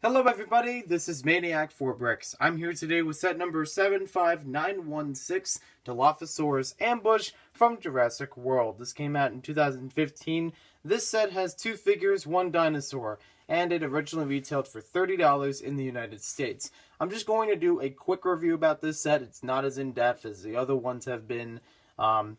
Hello everybody, this is Maniac4Bricks. I'm here today with set number 75916, Dilophosaurus Ambush from Jurassic World. This came out in 2015. This set has two figures, one dinosaur, and it originally retailed for $30 in the United States. I'm just going to do a quick review about this set. It's not as in-depth as the other ones have been.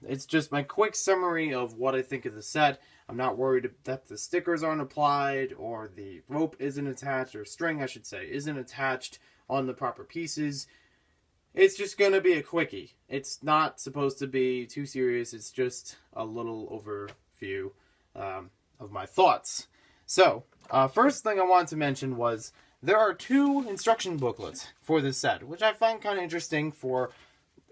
It's just my quick summary of what I think of the set. I'm not worried that the stickers aren't applied, or the rope isn't attached, or string, I should say, isn't attached on the proper pieces. It's just going to be a quickie. It's not supposed to be too serious. It's just a little overview of my thoughts. So, first thing I wanted to mention was there are two instruction booklets for this set, which I find kind of interesting for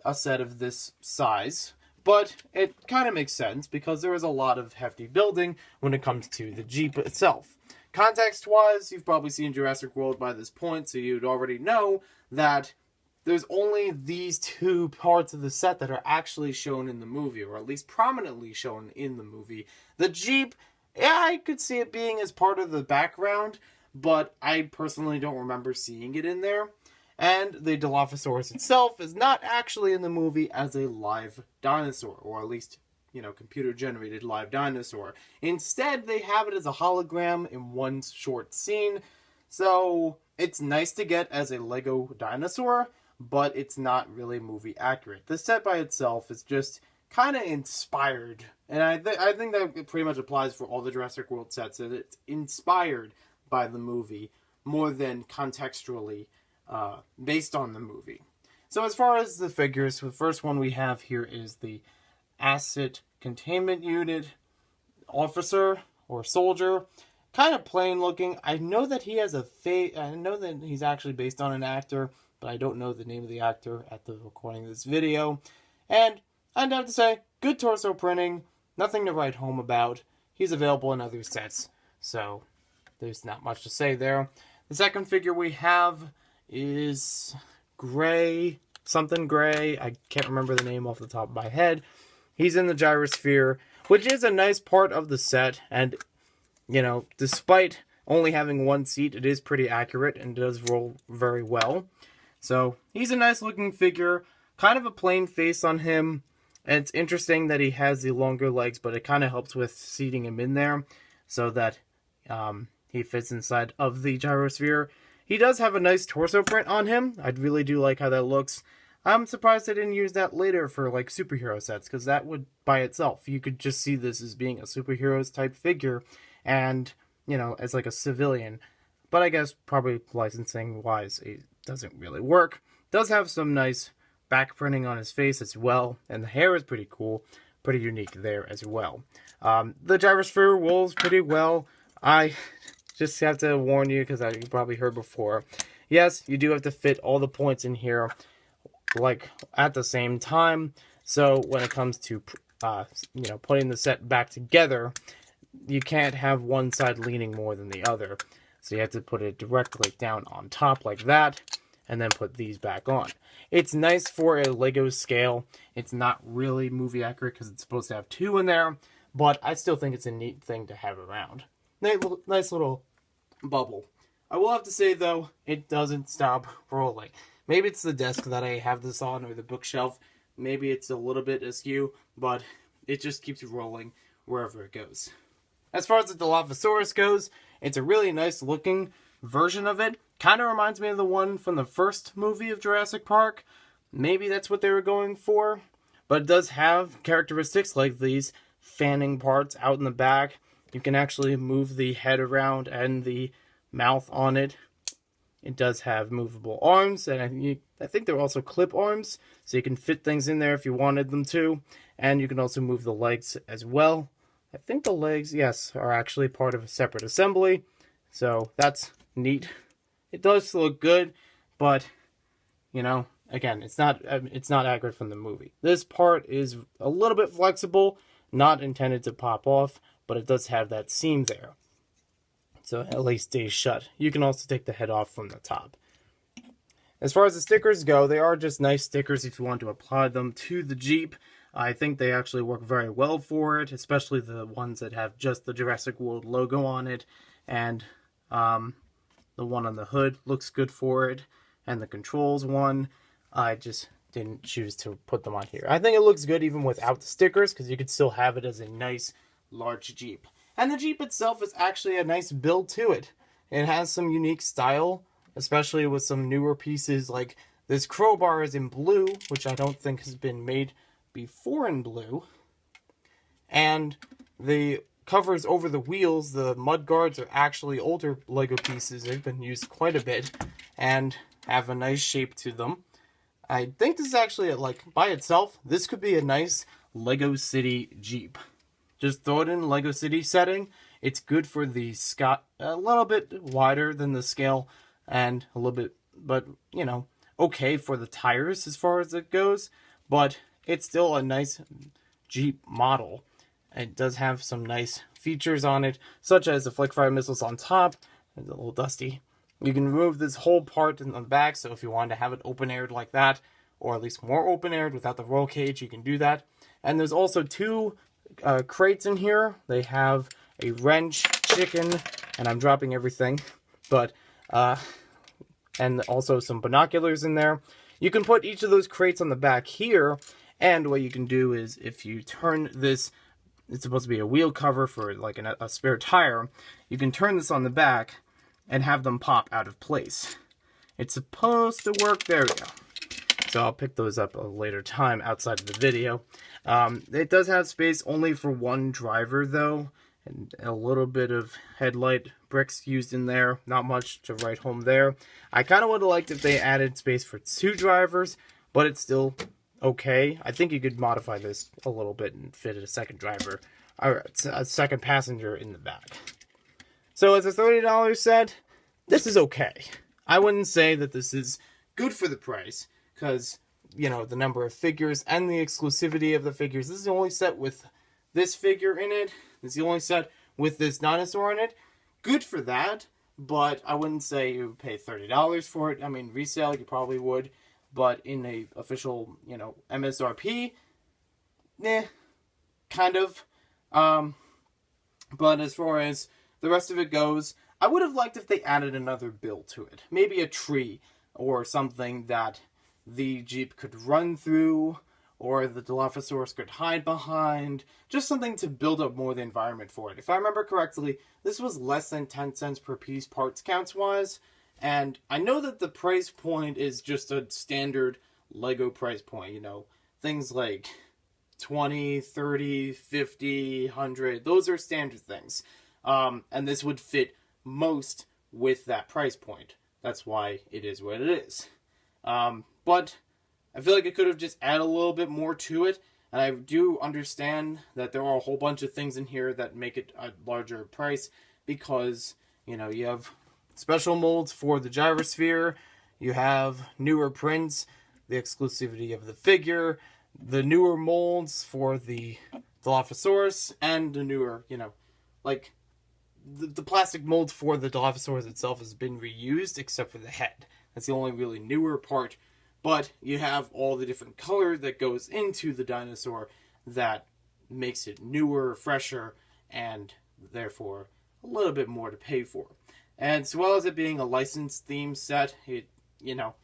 a set of this size. But it kind of makes sense because there is a lot of hefty building when it comes to the Jeep itself. Context-wise, you've probably seen Jurassic World by this point, so you'd already know that there's only these two parts of the set that are actually shown in the movie, or at least prominently shown in the movie. The Jeep, yeah, I could see it being as part of the background, but I personally don't remember seeing it in there. And the Dilophosaurus itself is not actually in the movie as a live dinosaur, or at least, computer-generated live dinosaur. Instead, they have it as a hologram in one short scene, so it's nice to get as a Lego dinosaur, but it's not really movie accurate. The set by itself is just kind of inspired, and I think that pretty much applies for all the Jurassic World sets, that it's inspired by the movie more than contextually based on the movie. So as far as the figures, the first one we have here is the Asset Containment Unit officer or soldier. Kind of plain looking. I know that he has I know that he's actually based on an actor, but I don't know the name of the actor at the recording of this video. And I'd have to say, good torso printing, nothing to write home about. He's available in other sets, so there's not much to say there. The second figure we have is something gray. I can't remember the name off the top of my head. He's in the gyrosphere, which is a nice part of the set, and, despite only having one seat, it is pretty accurate and does roll very well. So, he's a nice looking figure, kind of a plain face on him, and it's interesting that he has the longer legs, but it kind of helps with seating him in there, so that he fits inside of the gyrosphere. He does have a nice torso print on him. I really do like how that looks. I'm surprised they didn't use that later for, superhero sets, because that would, by itself, you could just see this as being a superheroes type figure, and, as a civilian. But I guess probably licensing-wise, it doesn't really work. Does have some nice back printing on his face as well, and the hair is pretty cool, pretty unique there as well. The gyrosphere rolls pretty well. I just have to warn you, because you probably heard before. Yes, you do have to fit all the points in here, at the same time. So when it comes to, putting the set back together, you can't have one side leaning more than the other. So you have to put it directly down on top like that, and then put these back on. It's nice for a Lego scale. It's not really movie accurate because it's supposed to have two in there, but I still think it's a neat thing to have around. Nice little bubble. I will have to say, though, it doesn't stop rolling. Maybe it's the desk that I have this on, or the bookshelf. Maybe it's a little bit askew, but it just keeps rolling wherever it goes. As far as the Dilophosaurus goes, it's a really nice looking version of it. Kind of reminds me of the one from the first movie of Jurassic Park. Maybe that's what they were going for. But it does have characteristics like these fanning parts out in the back. You can actually move the head around and the mouth on it. It does have movable arms, and I think they're also clip arms, so you can fit things in there if you wanted them to. And you can also move the legs as well. I think the legs, yes, are actually part of a separate assembly, so that's neat. It does look good, but, again, it's not accurate from the movie. This part is a little bit flexible, not intended to pop off, but it does have that seam there, so at least stays shut. You can also take the head off from the top. As far as the stickers go, they are just nice stickers if you want to apply them to the Jeep. I think they actually work very well for it, especially the ones that have just the Jurassic World logo on it, and the the one on the hood looks good for it, and the controls one, I just didn't choose to put them on here. I think it looks good even without the stickers, because you could still have it as a nice large Jeep. And the Jeep itself is actually a nice build to it. It has some unique style, especially with some newer pieces, like this crowbar is in blue, which I don't think has been made before in blue. And the covers over the wheels, the mud guards, are actually older Lego pieces. They've been used quite a bit and have a nice shape to them. I think this is actually, like, by itself, this could be a nice Lego City Jeep. Just throw it in Lego City setting. It's good for the a little bit wider than the scale, and a little bit, but, you know, okay for the tires as far as it goes. But it's still a nice Jeep model. It does have some nice features on it, such as the flick fire missiles on top. It's a little dusty. You can remove this whole part in the back, so if you wanted to have it open-aired like that, or at least more open-aired without the roll cage, you can do that. And there's also two crates in here. They have a wrench, chicken, and I'm dropping everything, but and also some binoculars in there. You can put each of those crates on the back here, and what you can do is, if you turn this, it's supposed to be a wheel cover for like a spare tire, you can turn this on the back and have them pop out of place. It's supposed to work. There we go. So I'll pick those up a later time outside of the video. It does have space only for one driver though, and a little bit of headlight bricks used in there. Not much to write home there. I kind of would have liked if they added space for two drivers, but it's still okay. I think you could modify this a little bit and fit a second driver, or a second passenger in the back. So as a $30 set, this is okay. I wouldn't say that this is good for the price, because, you know, the number of figures and the exclusivity of the figures. This is the only set with this figure in it. This is the only set with this dinosaur in it. Good for that, but I wouldn't say you would pay $30 for it. I mean, resale, you probably would, but in a official, you know, MSRP, kind of. But as far as the rest of it goes, I would have liked if they added another build to it. Maybe a tree or something that the Jeep could run through, or the Dilophosaurus could hide behind. Just something to build up more the environment for it. If I remember correctly, this was less than 10 cents per piece parts counts wise. And I know that the price point is just a standard Lego price point. You know, things like 20, 30, 50, 100. Those are standard things. And this would fit most with that price point. That's why it is what it is. But I feel like it could have just added a little bit more to it. And I do understand that there are a whole bunch of things in here that make it a larger price. Because, you know, you have special molds for the gyrosphere. You have newer prints, the exclusivity of the figure, the newer molds for the Dilophosaurus, and the newer, you know, like, the plastic mold for the Dilophosaurus itself has been reused, except for the head. That's the only really newer part. But you have all the different color that goes into the dinosaur that makes it newer, fresher, and therefore a little bit more to pay for. And as well as it being a licensed theme set, it, you know,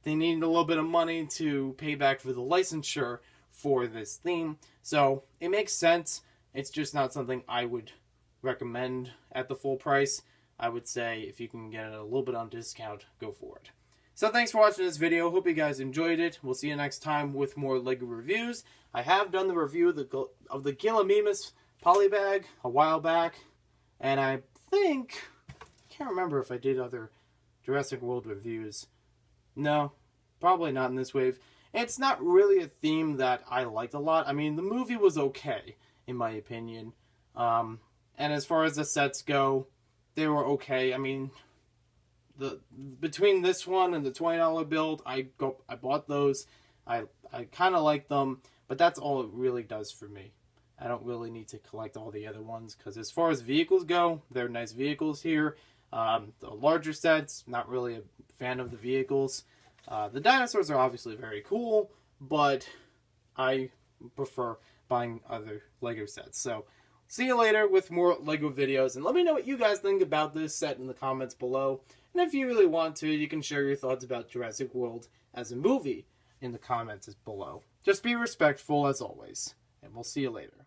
they need a little bit of money to pay back for the licensure for this theme. So it makes sense. It's just not something I would recommend at the full price. I would say if you can get it a little bit on discount, go for it. So thanks for watching this video. Hope you guys enjoyed it. We'll see you next time with more LEGO reviews. I have done the review of the Gallimimus polybag a while back, and I think, can't remember if I did other Jurassic World reviews. No, probably not in this wave. It's not really a theme that I liked a lot. I mean, the movie was okay, in my opinion. And as far as the sets go, they were okay. I mean, between this one and the $20 build, I bought those. I kind of like them, but that's all it really does for me. I don't really need to collect all the other ones, because as far as vehicles go, they're nice vehicles here. The larger sets, not really a fan of the vehicles. The dinosaurs are obviously very cool, but I prefer buying other LEGO sets. So, See you later with more LEGO videos, and let me know what you guys think about this set in the comments below. And if you really want to, you can share your thoughts about Jurassic World as a movie in the comments below. Just be respectful as always, and we'll see you later.